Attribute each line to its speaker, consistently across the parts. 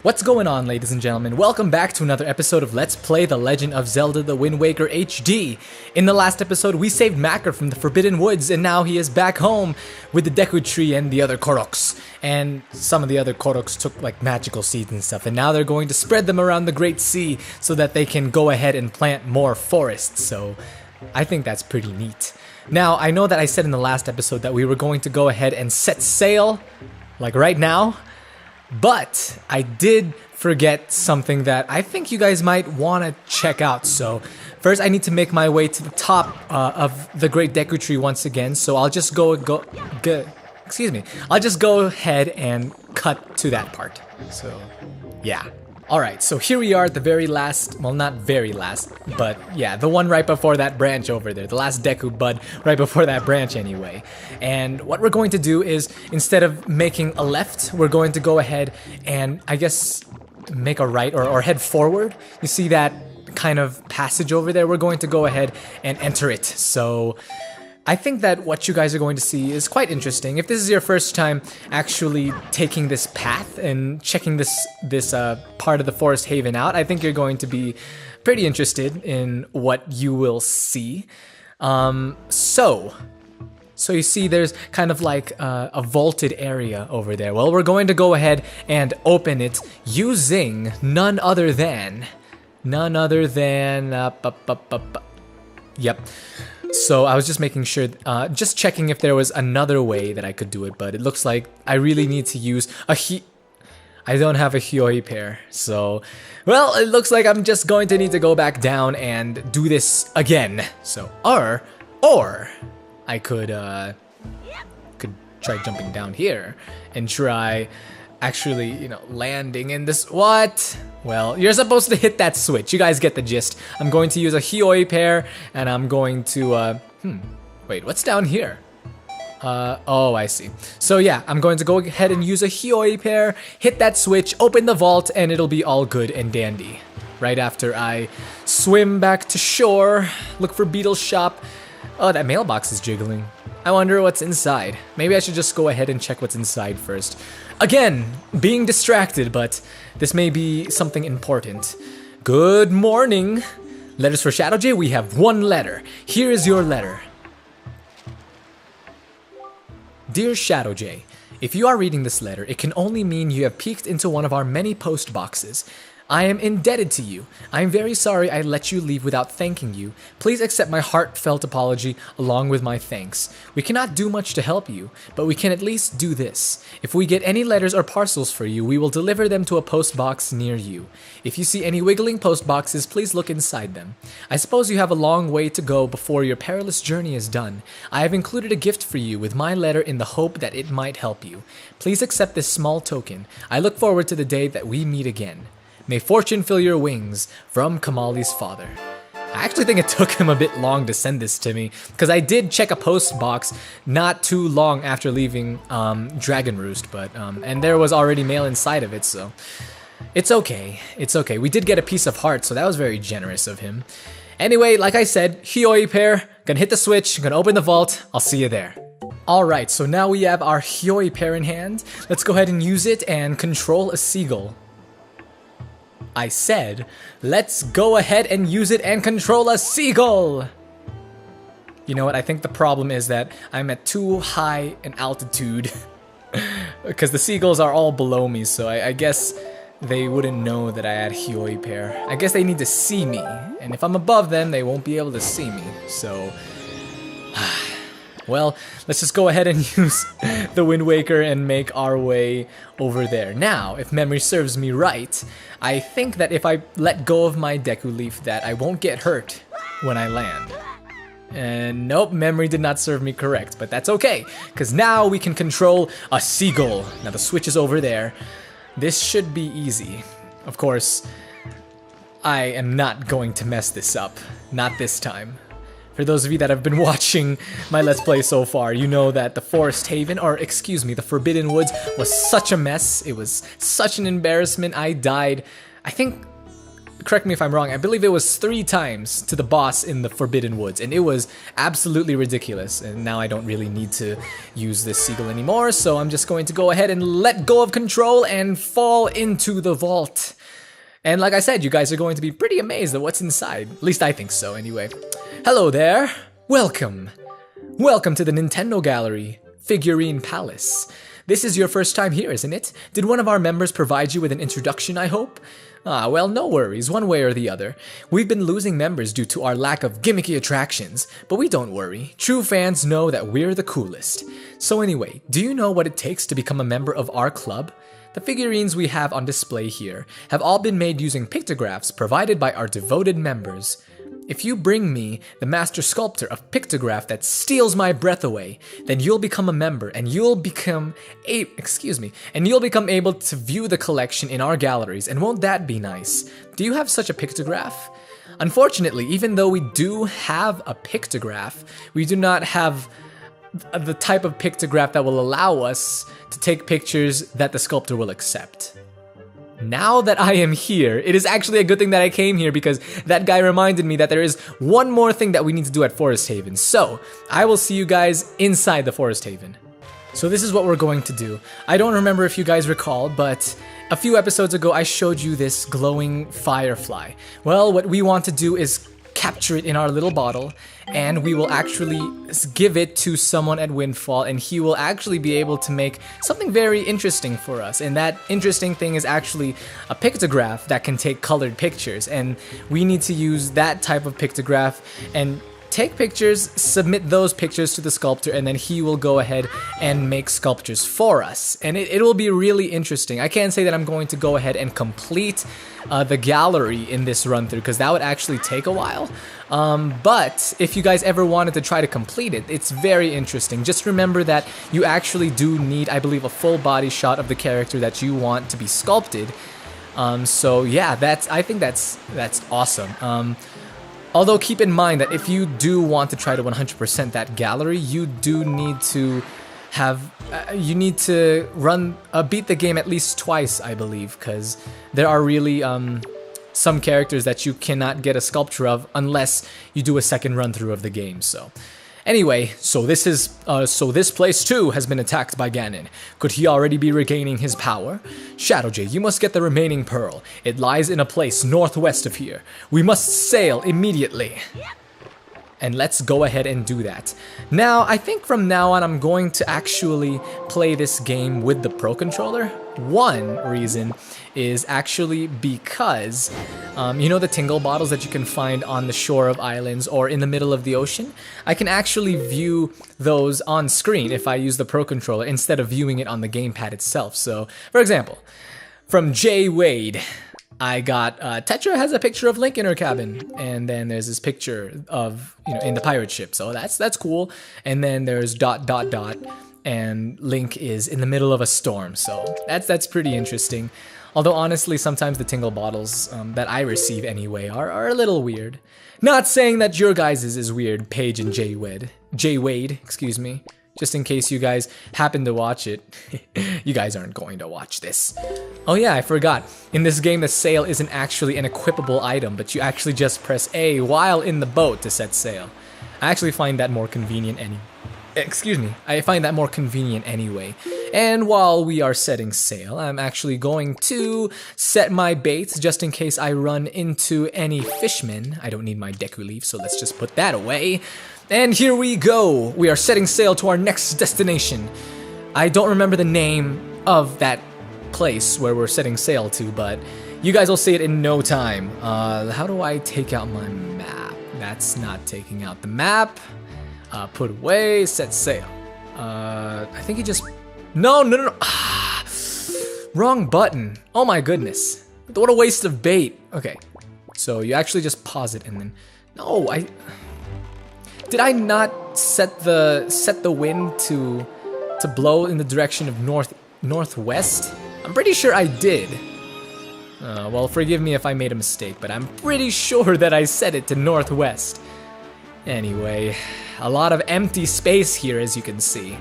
Speaker 1: What's going on, ladies and gentlemen? Welcome back to another episode of Let's Play The Legend of Zelda The Wind Waker HD. In the last episode, we saved Macker from the Forbidden Woods, and now he is back home with the Deku Tree and the other Koroks. And some of the other Koroks took like magical seeds and stuff, and now they're going to spread them around the Great Sea so that they can go ahead and plant more forests. So I think that's pretty neat. Now, I know that I said in the last episode that we were going to go ahead and set sail, like right now. But I did forget something that I think you guys might want to check out. So first I need to make my way to the top of the Great Deku Tree once again. So I'll just I'll just go ahead and cut to that part. So yeah. Alright, so here we are at the very last, well, not very last, but yeah, the one right before that branch over there, the last Deku bud right before that branch anyway. And what we're going to do is, instead of making a left, we're going to go ahead and, I guess, make a right or head forward. You see that kind of passage over there? We're going to go ahead and enter it. So I think that what you guys are going to see is quite interesting. If this is your first time actually taking this path and checking this part of the Forest Haven out, I think you're going to be pretty interested in what you will see. So you see there's kind of like a vaulted area over there. Well, we're going to go ahead and open it using none other than, yep. So I was just making sure, just checking if there was another way that I could do it, but it looks like I really need to use I don't have a Hyoi pair, so, well, it looks like I'm just going to need to go back down and do this again. So, or I could try jumping down here and try actually, landing in this. What? Well, you're supposed to hit that switch. You guys get the gist. I'm going to use a Hyoi pair, and I'm going to, wait, what's down here? Oh, I see. So yeah, I'm going to go ahead and use a Hyoi pair, hit that switch, open the vault, and it'll be all good and dandy. Right after I swim back to shore, look for Beetle's shop. Oh, that mailbox is jiggling. I wonder what's inside. Maybe I should just go ahead and check what's inside first. Again, being distracted, but this may be something important. Good morning. Letters for ShdwjGaming, we have one letter. Here is your letter. Dear ShdwjGaming, if you are reading this letter, it can only mean you have peeked into one of our many post boxes. I am indebted to you. I am very sorry I let you leave without thanking you. Please accept my heartfelt apology along with my thanks. We cannot do much to help you, but we can at least do this. If we get any letters or parcels for you, we will deliver them to a post box near you. If you see any wiggling post boxes, please look inside them. I suppose you have a long way to go before your perilous journey is done. I have included a gift for you with my letter in the hope that it might help you. Please accept this small token. I look forward to the day that we meet again. May fortune fill your wings, from Kamali's father. I actually think it took him a bit long to send this to me, because I did check a post box not too long after leaving Dragon Roost, but and there was already mail inside of it, so it's okay. It's okay. We did get a piece of heart, so that was very generous of him. Anyway, like I said, Hyoi pair, gonna hit the switch, gonna open the vault, I'll see you there. Alright, so now we have our Hyoi pair in hand. Let's go ahead and use it and control a seagull. I said, let's go ahead and use it and control a seagull! You know what, I think the problem is that I'm at too high an altitude. Because the seagulls are all below me, so I guess they wouldn't know that I had Hyoi pair. I guess they need to see me, and if I'm above them, they won't be able to see me, so well, let's just go ahead and use the Wind Waker and make our way over there. Now, if memory serves me right, I think that if I let go of my Deku Leaf that I won't get hurt when I land. And nope, memory did not serve me correct, but that's okay, because now we can control a seagull. Now the switch is over there. This should be easy. Of course, I am not going to mess this up. Not this time. For those of you that have been watching my Let's Play so far, you know that the Forest Haven, or excuse me, the Forbidden Woods was such a mess. It was such an embarrassment. I died, I think, correct me if I'm wrong, I believe it was 3 times to the boss in the Forbidden Woods, and it was absolutely ridiculous. And now I don't really need to use this seagull anymore, so I'm just going to go ahead and let go of control and fall into the vault. And like I said, you guys are going to be pretty amazed at what's inside. At least I think so, anyway. Hello there. Welcome. Welcome to the Nintendo Gallery, Figurine Palace. This is your first time here, isn't it? Did one of our members provide you with an introduction, I hope? Ah, well, no worries, one way or the other. We've been losing members due to our lack of gimmicky attractions, but we don't worry. True fans know that we're the coolest. So anyway, do you know what it takes to become a member of our club? The figurines we have on display here have all been made using pictographs provided by our devoted members. If you bring me the master sculptor of pictograph that steals my breath away, then you'll become a member and you'll become able to view the collection in our galleries, and won't that be nice? Do you have such a pictograph? Unfortunately, even though we do have a pictograph, we do not have the type of pictograph that will allow us to take pictures that the sculptor will accept. Now that I am here, it is actually a good thing that I came here, because that guy reminded me that there is one more thing that we need to do at Forest Haven. So, I will see you guys inside the Forest Haven. So this is what we're going to do. I don't remember if you guys recall, but a few episodes ago I showed you this glowing firefly. Well, what we want to do is capture it in our little bottle, and we will actually give it to someone at Windfall, and he will actually be able to make something very interesting for us. And that interesting thing is actually a pictograph that can take colored pictures, and we need to use that type of pictograph and take pictures, submit those pictures to the sculptor, and then he will go ahead and make sculptures for us. And it will be really interesting. I can't say that I'm going to go ahead and complete the gallery in this run through, because that would actually take a while. But if you guys ever wanted to try to complete it, it's very interesting. Just remember that you actually do need, I believe, a full body shot of the character that you want to be sculpted. So yeah, I think that's awesome. Although keep in mind that if you do want to try to 100% that gallery, you do need to beat the game at least twice, I believe, because there are really some characters that you cannot get a sculpture of unless you do a second run through of the game. So anyway, so this place too has been attacked by Ganon. Could he already be regaining his power? ShdwjGaming, you must get the remaining pearl. It lies in a place northwest of here. We must sail immediately. And let's go ahead and do that. Now, I think from now on I'm going to actually play this game with the Pro Controller. One reason is actually because, you know the tingle bottles that you can find on the shore of islands or in the middle of the ocean? I can actually view those on screen if I use the Pro Controller instead of viewing it on the gamepad itself. So, for example, from J. Wade, I got, Tetra has a picture of Link in her cabin, and then there's this picture of, in the pirate ship, so that's cool. And then there's ... and Link is in the middle of a storm, so that's pretty interesting. Although honestly, sometimes the tingle bottles that I receive anyway are a little weird. Not saying that your guys' is weird, Paige and J. Wade, excuse me. Just in case you guys happen to watch it. You guys aren't going to watch this. Oh yeah, I forgot. In this game, the sail isn't actually an equipable item, but you actually just press A while in the boat to set sail. I actually find that more convenient I find that more convenient anyway. And while we are setting sail, I'm actually going to set my baits just in case I run into any fishmen. I don't need my Deku Leaf, so let's just put that away. And here we go! We are setting sail to our next destination. I don't remember the name of that place where we're setting sail to, but you guys will see it in no time. How do I take out my map? That's not taking out the map. Put away, set sail. I think he just... No. Ah, wrong button. Oh my goodness. What a waste of bait. Okay, so you actually just pause it and then... No, Did I not set the wind to blow in the direction of northwest? I'm pretty sure I did. Well, forgive me if I made a mistake, but I'm pretty sure that I set it to northwest. Anyway, a lot of empty space here, as you can see.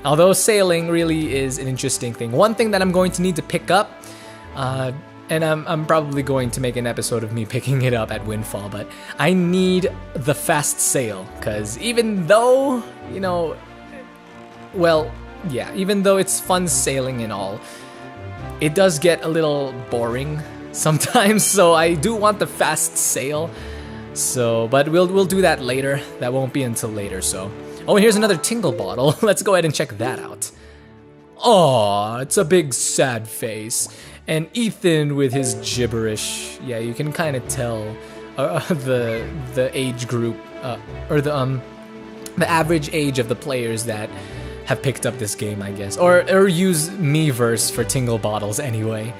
Speaker 1: Although sailing really is an interesting thing. One thing that I'm going to need to pick up, and and I'm probably going to make an episode of me picking it up at Windfall, but I need the fast sail, because even though, you know, well, yeah, even though it's fun sailing and all, it does get a little boring sometimes, so I do want the fast sail. So, but we'll do that later. That won't be until later, so. Oh, and here's another Tingle bottle. Let's go ahead and check that out. Oh, it's a big sad face. And Ethan with his gibberish. Yeah, you can kind of tell the age group, or the average age of the players that have picked up this game, I guess. Or use Miiverse for Tingle bottles anyway.